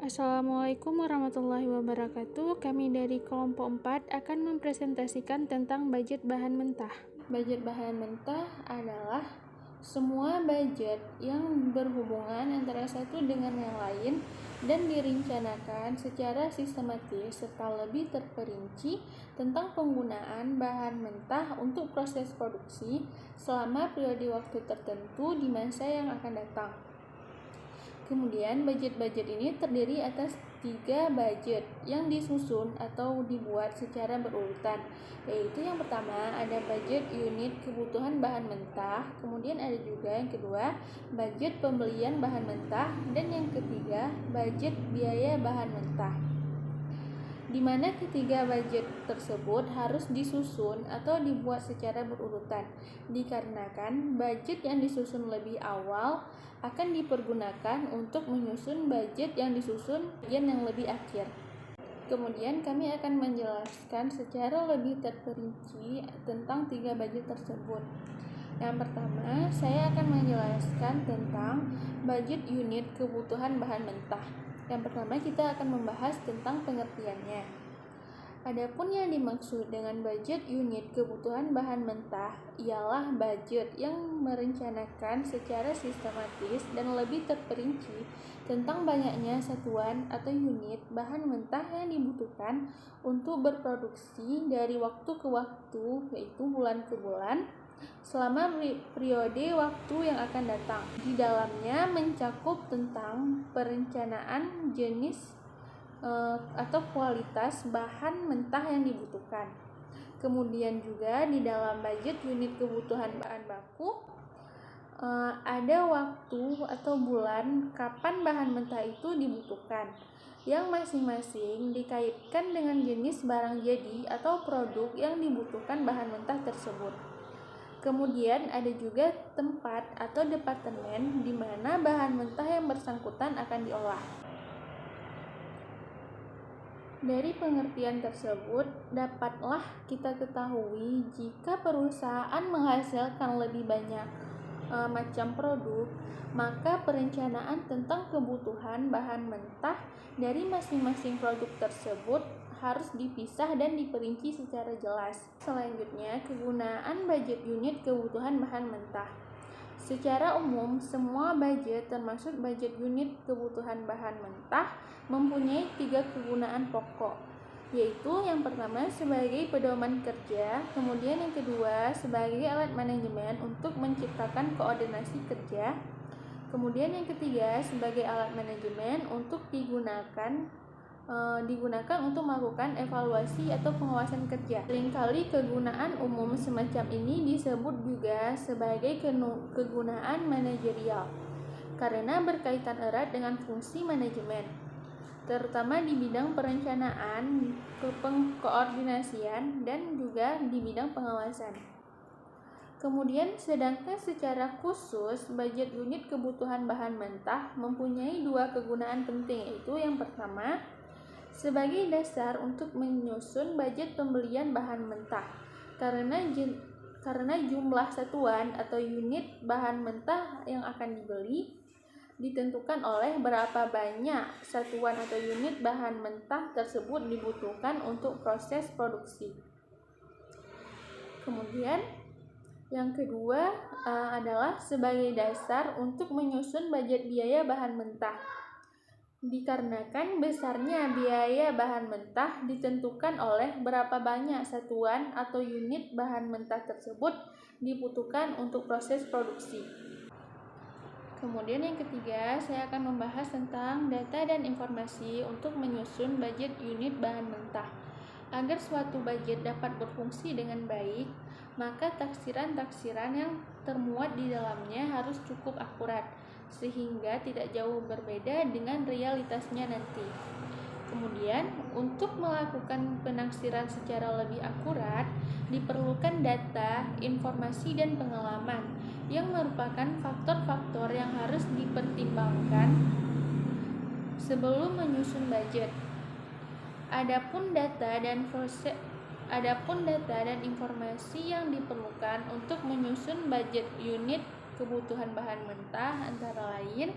Assalamualaikum warahmatullahi wabarakatuh. Kami dari kelompok 4 akan mempresentasikan tentang budget bahan mentah. Budget bahan mentah adalah semua budget yang berhubungan antara satu dengan yang lain dan direncanakan secara sistematis serta lebih terperinci tentang penggunaan bahan mentah untuk proses produksi selama periode waktu tertentu di masa yang akan datang. Kemudian budget-budget ini terdiri atas 3 budget yang disusun atau dibuat secara berurutan, yaitu yang pertama ada budget unit kebutuhan bahan mentah, kemudian ada juga yang kedua budget pembelian bahan mentah, dan yang ketiga budget biaya bahan mentah. Di mana ketiga budget tersebut harus disusun atau dibuat secara berurutan, dikarenakan budget yang disusun lebih awal akan dipergunakan untuk menyusun budget yang disusun bagian yang lebih akhir. Kemudian kami akan menjelaskan secara lebih terperinci tentang 3 budget tersebut. Yang pertama, saya akan menjelaskan tentang budget unit kebutuhan bahan mentah. Yang pertama, kita akan membahas tentang pengertiannya. Adapun yang dimaksud dengan budget unit kebutuhan bahan mentah ialah budget yang merencanakan secara sistematis dan lebih terperinci tentang banyaknya satuan atau unit bahan mentah yang dibutuhkan untuk berproduksi dari waktu ke waktu, yaitu bulan ke bulan, selama periode waktu yang akan datang. Di dalamnya mencakup tentang perencanaan jenis atau kualitas bahan mentah yang dibutuhkan. Kemudian juga di dalam budget unit kebutuhan bahan baku ada waktu atau bulan kapan bahan mentah itu dibutuhkan, yang masing-masing dikaitkan dengan jenis barang jadi atau produk yang dibutuhkan bahan mentah tersebut. Kemudian ada juga tempat atau departemen di mana bahan mentah yang bersangkutan akan diolah. Dari pengertian tersebut, dapatlah kita ketahui jika perusahaan menghasilkan lebih banyak macam produk, maka perencanaan tentang kebutuhan bahan mentah dari masing-masing produk tersebut harus dipisah dan diperinci secara jelas. Selanjutnya, kegunaan budget unit kebutuhan bahan mentah. Secara umum, semua budget termasuk budget unit kebutuhan bahan mentah mempunyai 3 kegunaan pokok, yaitu yang pertama sebagai pedoman kerja, kemudian yang kedua sebagai alat manajemen untuk menciptakan koordinasi kerja, kemudian yang ketiga sebagai alat manajemen untuk digunakan untuk melakukan evaluasi atau pengawasan kerja. Seringkali kegunaan umum semacam ini disebut juga sebagai kegunaan manajerial karena berkaitan erat dengan fungsi manajemen, terutama di bidang perencanaan, pengkoordinasian, dan juga di bidang pengawasan. Kemudian sedangkan secara khusus budget unit kebutuhan bahan mentah mempunyai 2 kegunaan penting, yaitu yang pertama sebagai dasar untuk menyusun budget pembelian bahan mentah karena jumlah satuan atau unit bahan mentah yang akan dibeli ditentukan oleh berapa banyak satuan atau unit bahan mentah tersebut dibutuhkan untuk proses produksi. Kemudian yang kedua adalah sebagai dasar untuk menyusun budget biaya bahan mentah. Dikarenakan besarnya biaya bahan mentah ditentukan oleh berapa banyak satuan atau unit bahan mentah tersebut dibutuhkan untuk proses produksi. Kemudian yang ketiga, saya akan membahas tentang data dan informasi untuk menyusun budget unit bahan mentah. Agar suatu budget dapat berfungsi dengan baik, maka taksiran-taksiran yang termuat di dalamnya harus cukup akurat, sehingga tidak jauh berbeda dengan realitasnya nanti. Kemudian, untuk melakukan penaksiran secara lebih akurat, diperlukan data, informasi, dan pengalaman yang merupakan faktor-faktor yang harus dipertimbangkan sebelum menyusun budget. Adapun data dan informasi yang diperlukan untuk menyusun budget unit kebutuhan bahan mentah antara lain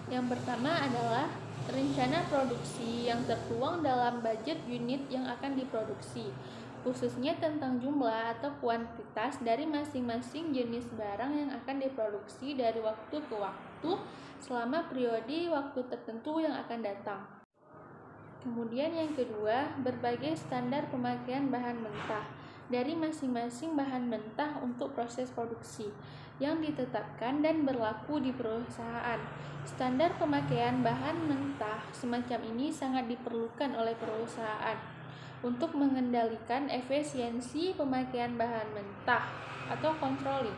Yang pertama adalah rencana produksi yang tertuang dalam budget unit yang akan diproduksi, khususnya tentang jumlah atau kuantitas dari masing-masing jenis barang yang akan diproduksi dari waktu ke waktu selama periode waktu tertentu yang akan datang. Kemudian yang kedua, berbagai standar pemakaian bahan mentah dari masing-masing bahan mentah untuk proses produksi yang ditetapkan dan berlaku di perusahaan. Standar pemakaian bahan mentah semacam ini sangat diperlukan oleh perusahaan untuk mengendalikan efisiensi pemakaian bahan mentah atau controlling.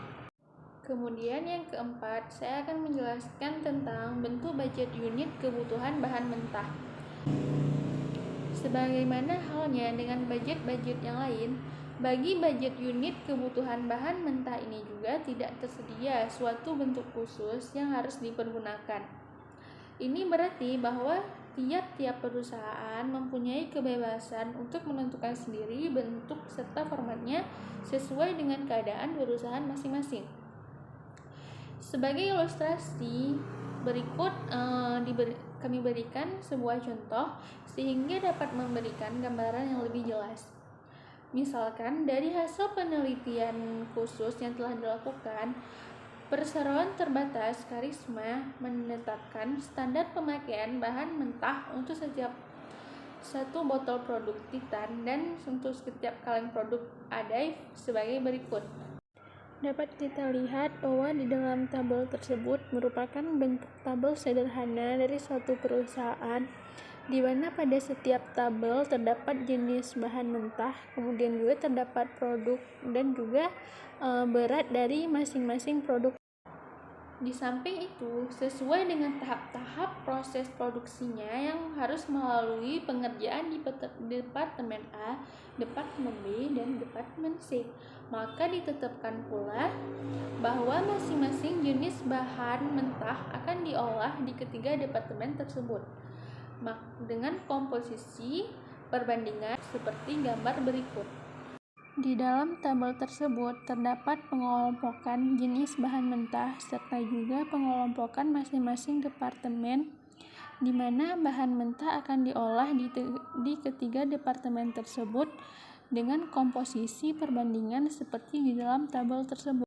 Kemudian yang keempat, saya akan menjelaskan tentang bentuk budget unit kebutuhan bahan mentah. Sebagaimana halnya dengan budget-budget yang lain, bagi budget unit kebutuhan bahan mentah ini juga tidak tersedia suatu bentuk khusus yang harus dipergunakan. Ini berarti bahwa tiap-tiap perusahaan mempunyai kebebasan untuk menentukan sendiri bentuk serta formatnya sesuai dengan keadaan perusahaan masing-masing. Sebagai ilustrasi, berikut kami berikan sebuah contoh sehingga dapat memberikan gambaran yang lebih jelas. Misalkan dari hasil penelitian khusus yang telah dilakukan, Perseroan Terbatas Karisma menetapkan standar pemakaian bahan mentah untuk setiap satu botol produk Titan dan untuk setiap kaleng produk Adai sebagai berikut. Dapat kita lihat bahwa di dalam tabel tersebut merupakan bentuk tabel sederhana dari suatu perusahaan, di mana pada setiap tabel terdapat jenis bahan mentah, kemudian juga terdapat produk dan juga berat dari masing-masing produk. Di samping itu, sesuai dengan tahap-tahap proses produksinya yang harus melalui pengerjaan di Departemen A, Departemen B, dan Departemen C, maka ditetapkan pula bahwa masing-masing jenis bahan mentah akan diolah di ketiga departemen tersebut dengan komposisi perbandingan seperti gambar berikut. Di dalam tabel tersebut terdapat pengelompokan jenis bahan mentah serta juga pengelompokan masing-masing departemen di mana bahan mentah akan diolah di ketiga departemen tersebut dengan komposisi perbandingan seperti di dalam tabel tersebut.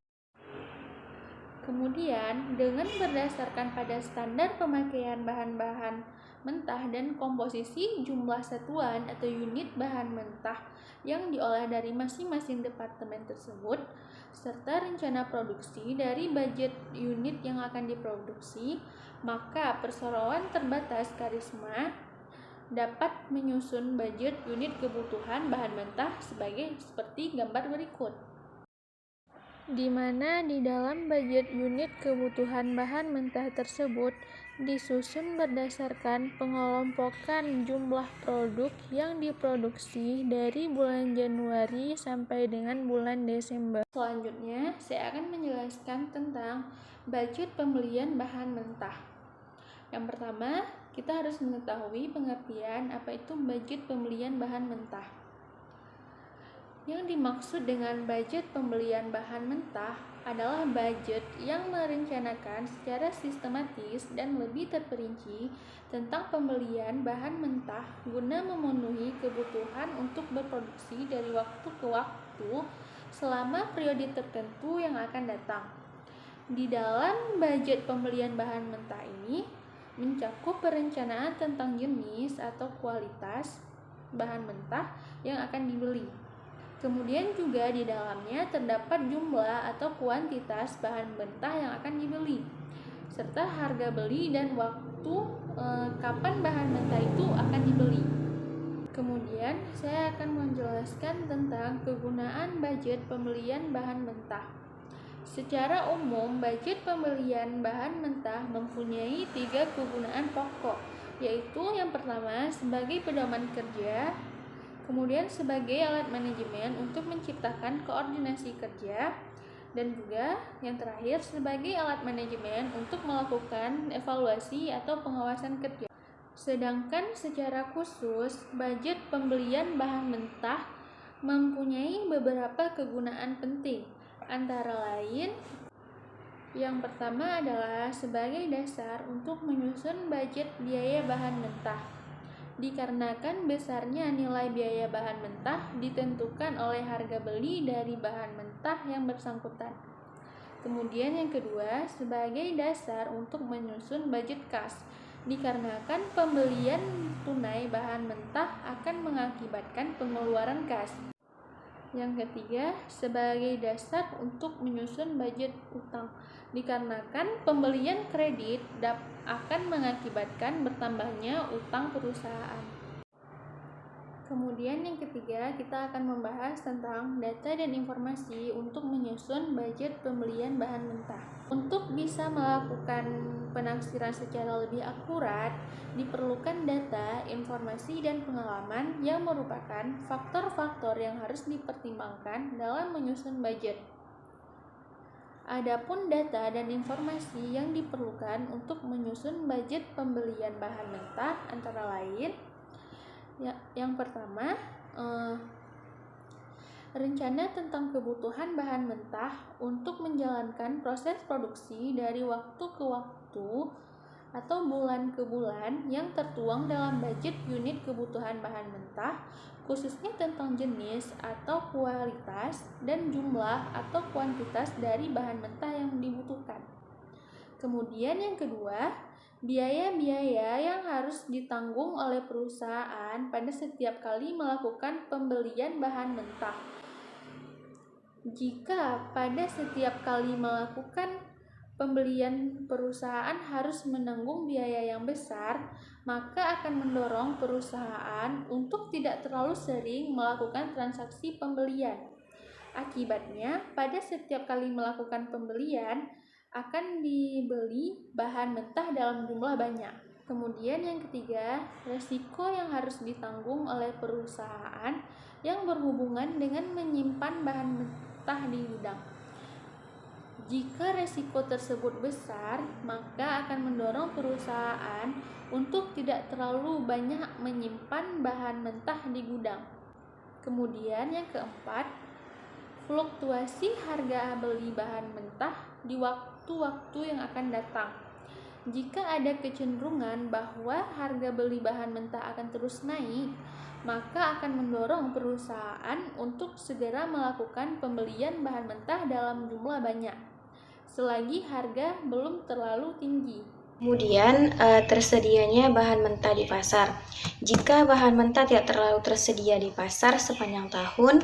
Kemudian, dengan berdasarkan pada standar pemakaian bahan-bahan mentah dan komposisi jumlah satuan atau unit bahan mentah yang diolah dari masing-masing departemen tersebut, serta rencana produksi dari budget unit yang akan diproduksi, maka Perseroan Terbatas Karisma dapat menyusun budget unit kebutuhan bahan mentah seperti gambar berikut. Di mana di dalam budget unit kebutuhan bahan mentah tersebut disusun berdasarkan pengelompokan jumlah produk yang diproduksi dari bulan Januari sampai dengan bulan Desember. Selanjutnya, saya akan menjelaskan tentang budget pembelian bahan mentah. Yang pertama, kita harus mengetahui pengertian apa itu budget pembelian bahan mentah. Yang dimaksud dengan budget pembelian bahan mentah adalah budget yang merencanakan secara sistematis dan lebih terperinci tentang pembelian bahan mentah guna memenuhi kebutuhan untuk berproduksi dari waktu ke waktu selama periode tertentu yang akan datang. Di dalam budget pembelian bahan mentah ini mencakup perencanaan tentang jenis atau kualitas bahan mentah yang akan dibeli. Kemudian juga di dalamnya terdapat jumlah atau kuantitas bahan mentah yang akan dibeli, serta harga beli dan waktu kapan bahan mentah itu akan dibeli. Kemudian saya akan menjelaskan tentang kegunaan budget pembelian bahan mentah. Secara umum, budget pembelian bahan mentah mempunyai 3 kegunaan pokok, yaitu yang pertama sebagai pedoman kerja, kemudian sebagai alat manajemen untuk menciptakan koordinasi kerja, dan juga yang terakhir sebagai alat manajemen untuk melakukan evaluasi atau pengawasan kerja. Sedangkan secara khusus, budget pembelian bahan mentah mempunyai beberapa kegunaan penting, antara lain Yang pertama adalah sebagai dasar untuk menyusun budget biaya bahan mentah. Dikarenakan besarnya nilai biaya bahan mentah ditentukan oleh harga beli dari bahan mentah yang bersangkutan. Kemudian yang kedua, sebagai dasar untuk menyusun budget kas. Dikarenakan pembelian tunai bahan mentah akan mengakibatkan pengeluaran kas. Yang ketiga, sebagai dasar untuk menyusun budget utang. Dikarenakan pembelian kredit akan mengakibatkan bertambahnya utang perusahaan. Kemudian yang ketiga, kita akan membahas tentang data dan informasi untuk menyusun budget pembelian bahan mentah. Untuk bisa melakukan penafsiran secara lebih akurat, diperlukan data, informasi, dan pengalaman yang merupakan faktor-faktor yang harus dipertimbangkan dalam menyusun budget. Adapun data dan informasi yang diperlukan untuk menyusun budget pembelian bahan mentah antara lain, yang pertama, rencana tentang kebutuhan bahan mentah untuk menjalankan proses produksi dari waktu ke waktu atau bulan ke bulan yang tertuang dalam budget unit kebutuhan bahan mentah, khususnya tentang jenis atau kualitas dan jumlah atau kuantitas dari bahan mentah yang dibutuhkan. Kemudian yang kedua, biaya-biaya yang harus ditanggung oleh perusahaan pada setiap kali melakukan pembelian bahan mentah. Jika pada setiap kali melakukan pembelian perusahaan harus menanggung biaya yang besar, maka akan mendorong perusahaan untuk tidak terlalu sering melakukan transaksi pembelian. Akibatnya, pada setiap kali melakukan pembelian, akan dibeli bahan mentah dalam jumlah banyak. Kemudian yang ketiga, resiko yang harus ditanggung oleh perusahaan yang berhubungan dengan menyimpan bahan mentah di gudang. Jika resiko tersebut besar, maka akan mendorong perusahaan untuk tidak terlalu banyak menyimpan bahan mentah di gudang. Kemudian yang keempat, fluktuasi harga beli bahan mentah di waktu-waktu yang akan datang. Jika ada kecenderungan bahwa harga beli bahan mentah akan terus naik, maka akan mendorong perusahaan untuk segera melakukan pembelian bahan mentah dalam jumlah banyak, selagi harga belum terlalu tinggi. Kemudian tersedianya bahan mentah di pasar. Jika bahan mentah tidak terlalu tersedia di pasar sepanjang tahun,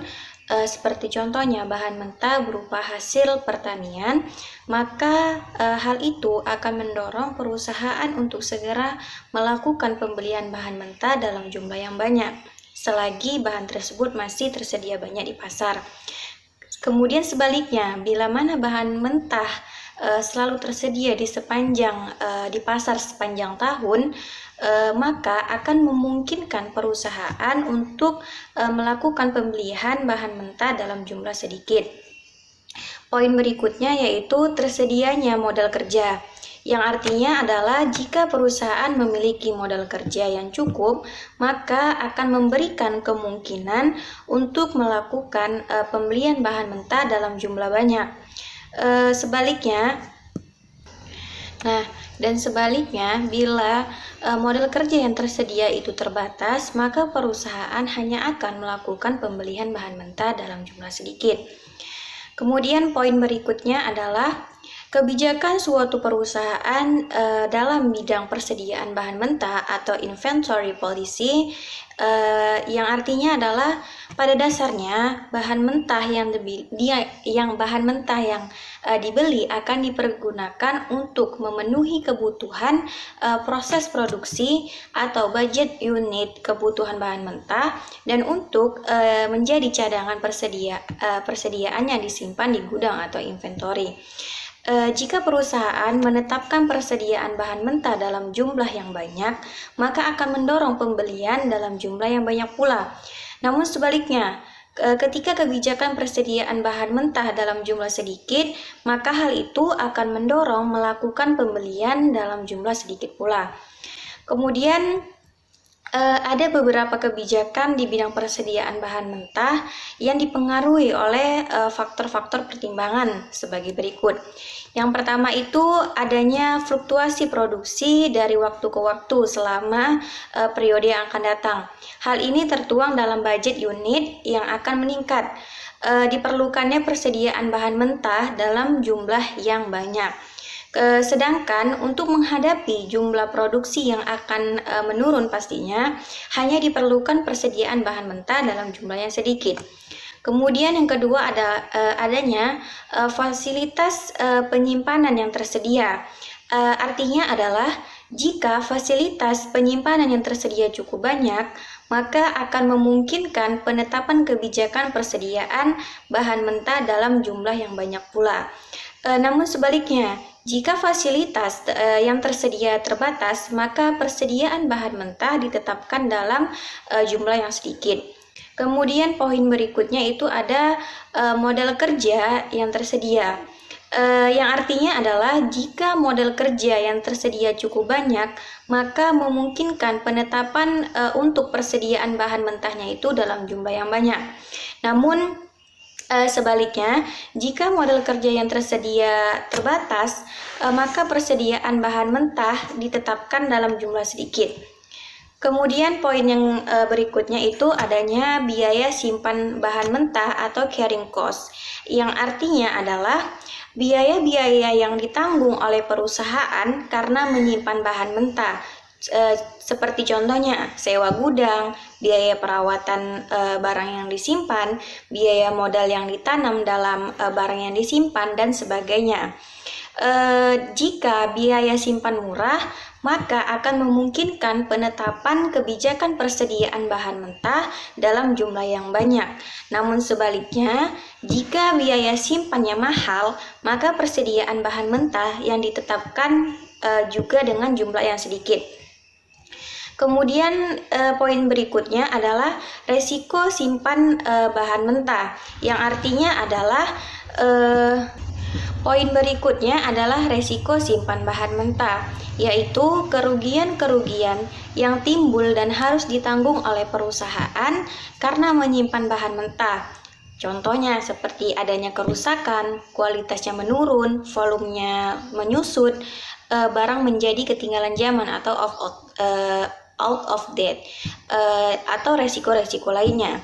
seperti contohnya bahan mentah berupa hasil pertanian, maka hal itu akan mendorong perusahaan untuk segera melakukan pembelian bahan mentah dalam jumlah yang banyak, selagi bahan tersebut masih tersedia banyak di pasar. Kemudian sebaliknya, bila mana bahan mentah selalu tersedia di pasar sepanjang tahun, maka akan memungkinkan perusahaan untuk melakukan pembelian bahan mentah dalam jumlah sedikit. Poin berikutnya yaitu tersedianya modal kerja, yang artinya adalah jika perusahaan memiliki modal kerja yang cukup, maka akan memberikan kemungkinan untuk melakukan pembelian bahan mentah dalam jumlah banyak. Sebaliknya, bila modal kerja yang tersedia itu terbatas, maka perusahaan hanya akan melakukan pembelian bahan mentah dalam jumlah sedikit. Kemudian poin berikutnya adalah kebijakan suatu perusahaan dalam bidang persediaan bahan mentah atau inventory policy, yang artinya adalah pada dasarnya bahan mentah yang dibeli akan dipergunakan untuk memenuhi kebutuhan proses produksi atau budget unit kebutuhan bahan mentah dan untuk menjadi cadangan persediaannya disimpan di gudang atau inventory. Jika perusahaan menetapkan persediaan bahan mentah dalam jumlah yang banyak, maka akan mendorong pembelian dalam jumlah yang banyak pula. Namun sebaliknya, ketika kebijakan persediaan bahan mentah dalam jumlah sedikit, maka hal itu akan mendorong melakukan pembelian dalam jumlah sedikit pula. Kemudian Ada beberapa kebijakan di bidang persediaan bahan mentah yang dipengaruhi oleh faktor-faktor pertimbangan sebagai berikut. Yang pertama itu adanya fluktuasi produksi dari waktu ke waktu selama periode yang akan datang. Hal ini tertuang dalam budget unit yang akan meningkat. Diperlukannya persediaan bahan mentah dalam jumlah yang banyak. Sedangkan untuk menghadapi jumlah produksi yang akan menurun pastinya, hanya diperlukan persediaan bahan mentah dalam jumlah yang sedikit. Kemudian yang kedua adanya fasilitas penyimpanan yang tersedia. Artinya adalah jika fasilitas penyimpanan yang tersedia cukup banyak, maka akan memungkinkan penetapan kebijakan persediaan bahan mentah dalam jumlah yang banyak pula. Namun sebaliknya, jika fasilitas yang tersedia terbatas, maka persediaan bahan mentah ditetapkan dalam jumlah yang sedikit. Kemudian poin berikutnya itu ada model kerja yang tersedia. Yang artinya adalah jika model kerja yang tersedia cukup banyak, maka memungkinkan penetapan untuk persediaan bahan mentahnya itu dalam jumlah yang banyak. Namun sebaliknya, jika model kerja yang tersedia terbatas, maka persediaan bahan mentah ditetapkan dalam jumlah sedikit. Kemudian poin yang berikutnya itu adanya biaya simpan bahan mentah atau carrying cost, yang artinya adalah biaya-biaya yang ditanggung oleh perusahaan karena menyimpan bahan mentah. Seperti contohnya sewa gudang, biaya perawatan barang yang disimpan, biaya modal yang ditanam dalam barang yang disimpan, dan sebagainya. Jika biaya simpan murah, maka akan memungkinkan penetapan kebijakan persediaan bahan mentah dalam jumlah yang banyak. Namun sebaliknya, jika biaya simpannya mahal, maka persediaan bahan mentah yang ditetapkan juga dengan jumlah yang sedikit. Kemudian poin berikutnya adalah resiko simpan bahan mentah, yang artinya adalah poin berikutnya adalah resiko simpan bahan mentah, yaitu kerugian-kerugian yang timbul dan harus ditanggung oleh perusahaan karena menyimpan bahan mentah. Contohnya seperti adanya kerusakan, kualitasnya menurun, volumenya menyusut, barang menjadi ketinggalan zaman atau out of date, atau resiko-resiko lainnya.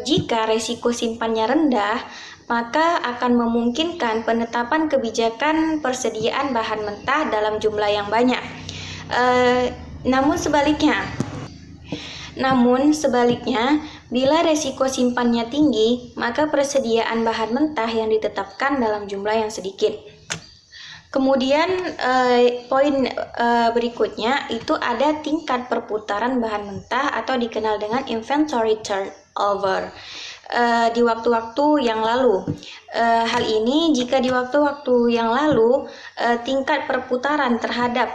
Jika resiko simpannya rendah, maka akan memungkinkan penetapan kebijakan persediaan bahan mentah dalam jumlah yang banyak. Namun sebaliknya, bila resiko simpannya tinggi, maka persediaan bahan mentah yang ditetapkan dalam jumlah yang sedikit. Kemudian poin berikutnya itu ada tingkat perputaran bahan mentah atau dikenal dengan inventory turnover di waktu-waktu yang lalu. Hal ini jika di waktu-waktu yang lalu tingkat perputaran terhadap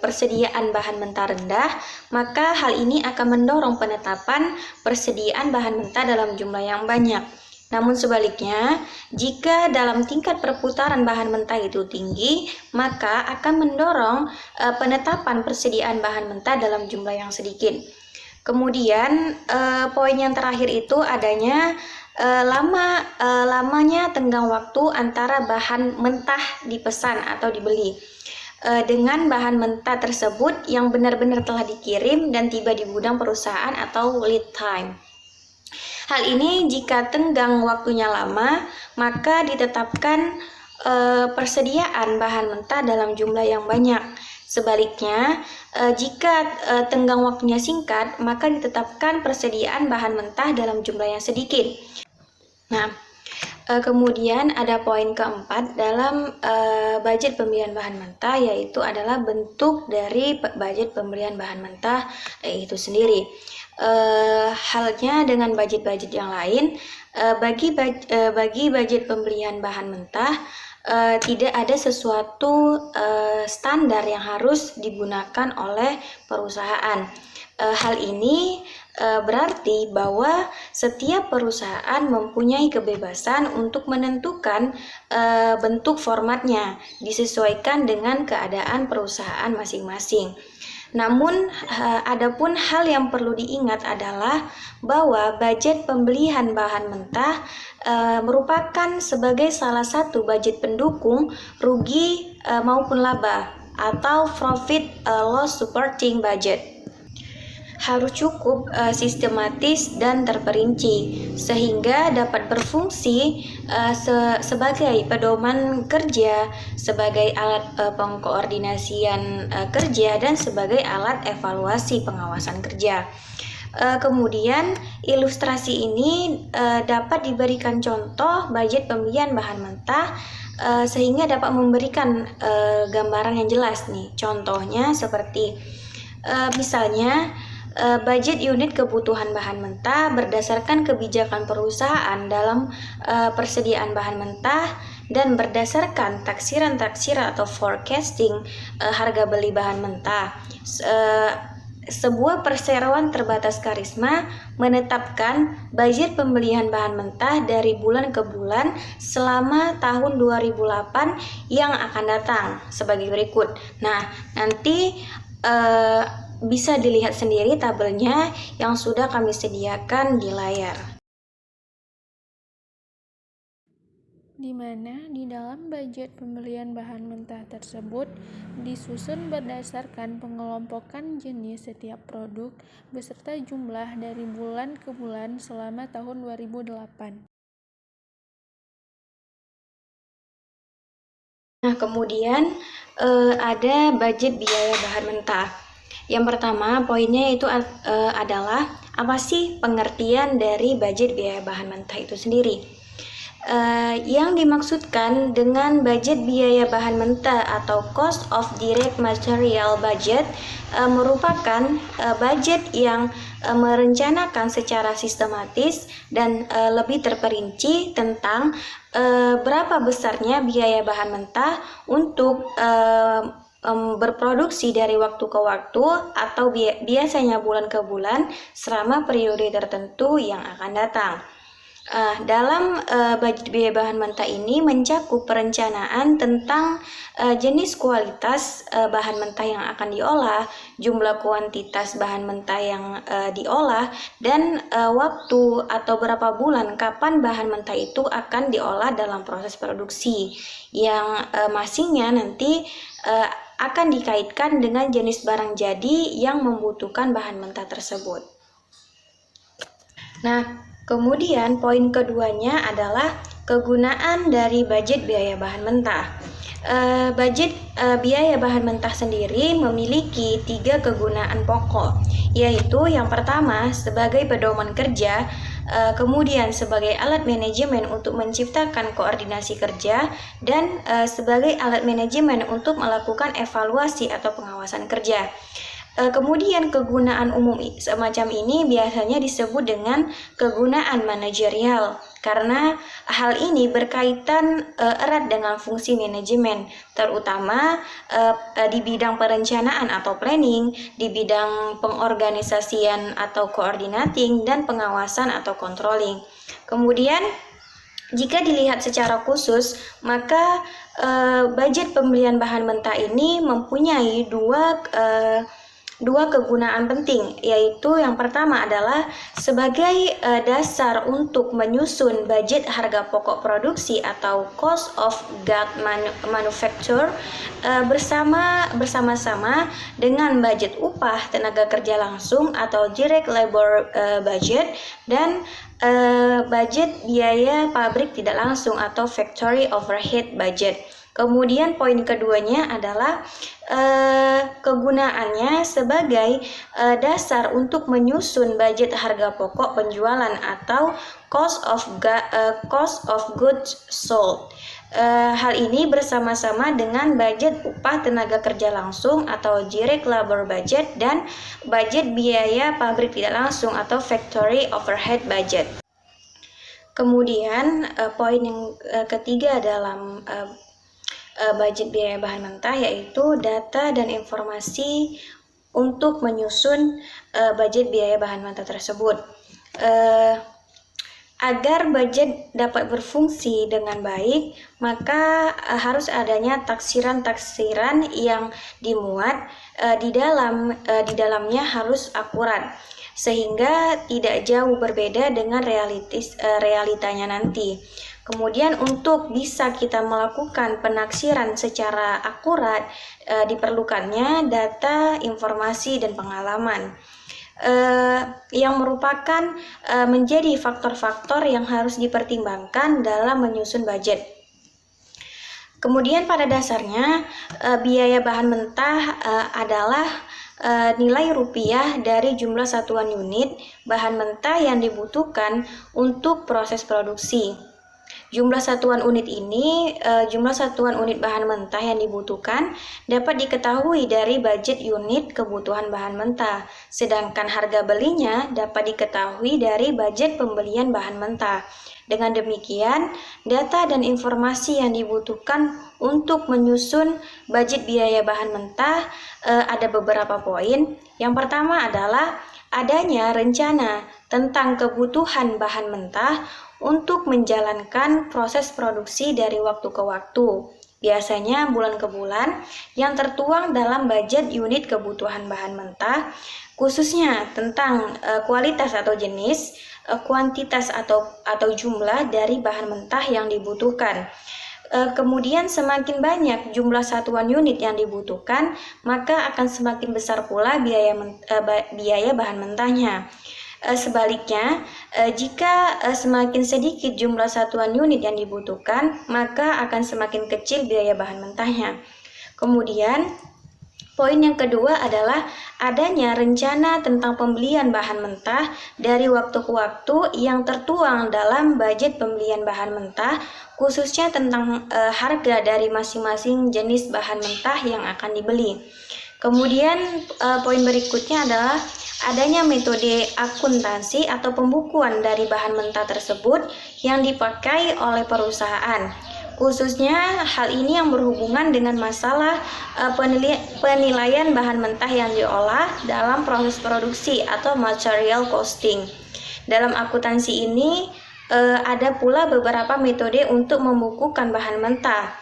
persediaan bahan mentah rendah, maka hal ini akan mendorong penetapan persediaan bahan mentah dalam jumlah yang banyak. Namun sebaliknya, jika dalam tingkat perputaran bahan mentah itu tinggi, maka akan mendorong penetapan persediaan bahan mentah dalam jumlah yang sedikit. Kemudian poin yang terakhir itu adanya lamanya tenggang waktu antara bahan mentah dipesan atau dibeli dengan bahan mentah tersebut yang benar-benar telah dikirim dan tiba di gudang perusahaan atau lead time. Hal ini jika tenggang waktunya lama, maka ditetapkan persediaan bahan mentah dalam jumlah yang banyak. Sebaliknya, jika tenggang waktunya singkat, maka ditetapkan persediaan bahan mentah dalam jumlah yang sedikit. Nah, kemudian ada poin keempat dalam budget pembelian bahan mentah, yaitu adalah bentuk dari budget pembelian bahan mentah itu sendiri. Halnya dengan budget-budget yang lain, bagi budget pembelian bahan mentah tidak ada sesuatu standar yang harus digunakan oleh perusahaan. Hal ini berarti bahwa setiap perusahaan mempunyai kebebasan untuk menentukan bentuk formatnya disesuaikan dengan keadaan perusahaan masing-masing. Namun, adapun hal yang perlu diingat adalah bahwa budget pembelian bahan mentah merupakan sebagai salah satu budget pendukung rugi maupun laba atau profit loss supporting budget. Harus cukup sistematis dan terperinci sehingga dapat berfungsi sebagai pedoman kerja, sebagai alat pengkoordinasian kerja, dan sebagai alat evaluasi pengawasan kerja. Kemudian ilustrasi ini dapat diberikan contoh budget pembelian bahan mentah sehingga dapat memberikan gambaran yang jelas nih. Contohnya seperti misalnya budget unit kebutuhan bahan mentah berdasarkan kebijakan perusahaan dalam persediaan bahan mentah dan berdasarkan taksiran-taksiran atau forecasting harga beli bahan mentah. Sebuah perseroan terbatas Karisma menetapkan budget pembelian bahan mentah dari bulan ke bulan selama tahun 2008 yang akan datang sebagai berikut. Nah, nanti bisa dilihat sendiri tabelnya yang sudah kami sediakan di layar. Di mana di dalam budget pembelian bahan mentah tersebut disusun berdasarkan pengelompokan jenis setiap produk beserta jumlah dari bulan ke bulan selama tahun 2008. Nah, kemudian ada budget biaya bahan mentah. Yang pertama, poinnya itu adalah apa sih pengertian dari budget biaya bahan mentah itu sendiri. Yang dimaksudkan dengan budget biaya bahan mentah atau cost of direct material budget merupakan budget yang merencanakan secara sistematis dan lebih terperinci tentang berapa besarnya biaya bahan mentah untuk berproduksi dari waktu ke waktu atau biasanya bulan ke bulan selama periode tertentu yang akan datang. Dalam budget biaya bahan mentah ini mencakup perencanaan tentang jenis kualitas bahan mentah yang akan diolah, jumlah kuantitas bahan mentah yang diolah, dan waktu atau berapa bulan kapan bahan mentah itu akan diolah dalam proses produksi yang masingnya nanti akan dikaitkan dengan jenis barang jadi yang membutuhkan bahan mentah tersebut. Nah, kemudian poin keduanya adalah kegunaan dari budget biaya bahan mentah. Budget biaya bahan mentah sendiri memiliki 3 kegunaan pokok, yaitu yang pertama sebagai pedoman kerja, kemudian sebagai alat manajemen untuk menciptakan koordinasi kerja, dan sebagai alat manajemen untuk melakukan evaluasi atau pengawasan kerja. Kemudian kegunaan umum semacam ini biasanya disebut dengan kegunaan manajerial karena hal ini berkaitan erat dengan fungsi manajemen, terutama di bidang perencanaan atau planning, di bidang pengorganisasian atau coordinating, dan pengawasan atau controlling. Kemudian jika dilihat secara khusus, maka budget pembelian bahan mentah ini mempunyai dua kegunaan penting, yaitu yang pertama adalah sebagai dasar untuk menyusun budget harga pokok produksi atau cost of goods manufacture bersama-sama dengan budget upah tenaga kerja langsung atau direct labor budget, dan budget biaya pabrik tidak langsung atau factory overhead budget. Kemudian poin keduanya adalah kegunaannya sebagai dasar untuk menyusun budget harga pokok penjualan atau cost of goods sold. Hal ini bersama-sama dengan budget upah tenaga kerja langsung atau direct labor budget dan budget biaya pabrik tidak langsung atau factory overhead budget. Kemudian poin yang ketiga dalam budget biaya bahan mentah yaitu data dan informasi untuk menyusun budget biaya bahan mentah tersebut. Agar budget dapat berfungsi dengan baik, maka harus adanya taksiran-taksiran yang dimuat di dalamnya harus akurat, sehingga tidak jauh berbeda dengan realitanya nanti. Kemudian untuk bisa kita melakukan penaksiran secara akurat, diperlukannya data, informasi, dan pengalaman. Yang merupakan menjadi faktor-faktor yang harus dipertimbangkan dalam menyusun budget. Kemudian pada dasarnya biaya bahan mentah adalah nilai rupiah dari jumlah satuan unit bahan mentah yang dibutuhkan untuk proses produksi. Jumlah satuan unit bahan mentah yang dibutuhkan dapat diketahui dari budget unit kebutuhan bahan mentah, sedangkan harga belinya dapat diketahui dari budget pembelian bahan mentah. Dengan demikian, data dan informasi yang dibutuhkan untuk menyusun budget biaya bahan mentah ada beberapa poin. Yang pertama adalah adanya rencana tentang kebutuhan bahan mentah untuk menjalankan proses produksi dari waktu ke waktu, biasanya bulan ke bulan, yang tertuang dalam budget unit kebutuhan bahan mentah, khususnya tentang kualitas atau jenis, kuantitas atau jumlah dari bahan mentah yang dibutuhkan. Kemudian semakin banyak jumlah satuan unit yang dibutuhkan, maka akan semakin besar pula biaya bahan mentahnya. Sebaliknya, jika semakin sedikit jumlah satuan unit yang dibutuhkan, maka akan semakin kecil biaya bahan mentahnya. Kemudian, poin yang kedua adalah adanya rencana tentang pembelian bahan mentah dari waktu ke waktu yang tertuang dalam budget pembelian bahan mentah, khususnya tentang harga dari masing-masing jenis bahan mentah yang akan dibeli. Kemudian poin berikutnya adalah adanya metode akuntansi atau pembukuan dari bahan mentah tersebut yang dipakai oleh perusahaan. Khususnya hal ini yang berhubungan dengan masalah penilaian bahan mentah yang diolah dalam proses produksi atau material costing. Dalam akuntansi ini ada pula beberapa metode untuk membukukan bahan mentah.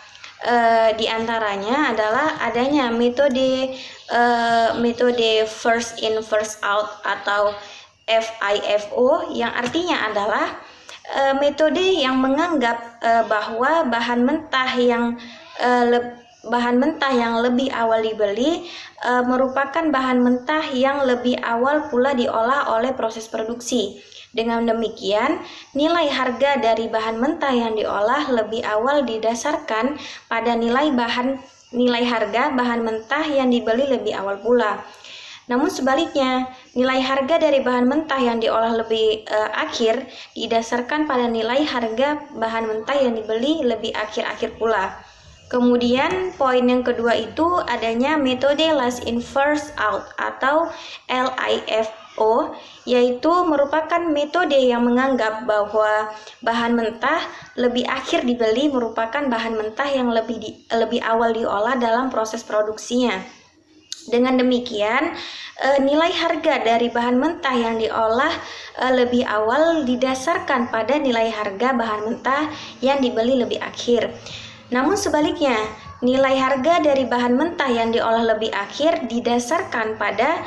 Di antaranya adalah adanya metode first in first out atau FIFO, yang artinya adalah metode yang menganggap bahwa bahan mentah yang lebih awal dibeli merupakan bahan mentah yang lebih awal pula diolah oleh proses produksi. Dengan demikian, nilai harga dari bahan mentah yang diolah lebih awal didasarkan pada nilai harga bahan mentah yang dibeli lebih awal pula. Namun sebaliknya, nilai harga dari bahan mentah yang diolah lebih akhir didasarkan pada nilai harga bahan mentah yang dibeli lebih akhir-akhir pula. Kemudian poin yang kedua itu adanya metode last in first out atau LIFO, yaitu merupakan metode yang menganggap bahwa bahan mentah lebih akhir dibeli merupakan bahan mentah yang lebih awal diolah dalam proses produksinya. Dengan demikian, nilai harga dari bahan mentah yang diolah lebih awal didasarkan pada nilai harga bahan mentah yang dibeli lebih akhir. Namun sebaliknya, nilai harga dari bahan mentah yang diolah lebih akhir didasarkan pada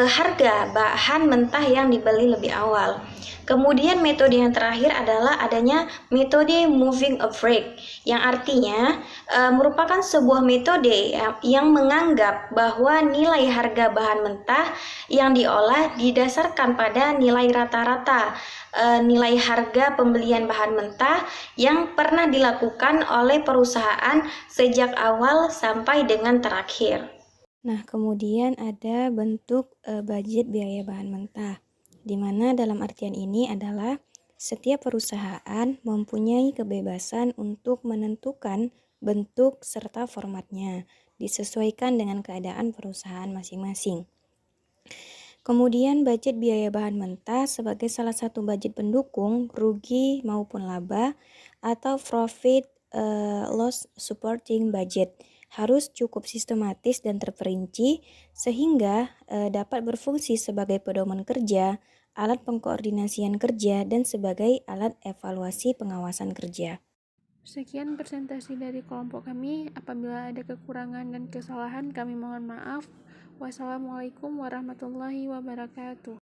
harga bahan mentah yang dibeli lebih awal. Kemudian metode yang terakhir adalah adanya metode moving average, yang artinya merupakan sebuah metode yang menganggap bahwa nilai harga bahan mentah yang diolah didasarkan pada nilai rata-rata nilai harga pembelian bahan mentah yang pernah dilakukan oleh perusahaan sejak awal sampai dengan terakhir. Nah, kemudian ada bentuk budget biaya bahan mentah, di mana dalam artian ini adalah setiap perusahaan mempunyai kebebasan untuk menentukan bentuk serta formatnya, disesuaikan dengan keadaan perusahaan masing-masing. Kemudian budget biaya bahan mentah sebagai salah satu budget pendukung rugi maupun laba atau profit loss supporting budget harus cukup sistematis dan terperinci sehingga dapat berfungsi sebagai pedoman kerja alat pengkoordinasian kerja, dan sebagai alat evaluasi pengawasan kerja. Sekian presentasi dari kelompok kami. Apabila ada kekurangan dan kesalahan, kami mohon maaf. Wassalamualaikum warahmatullahi wabarakatuh.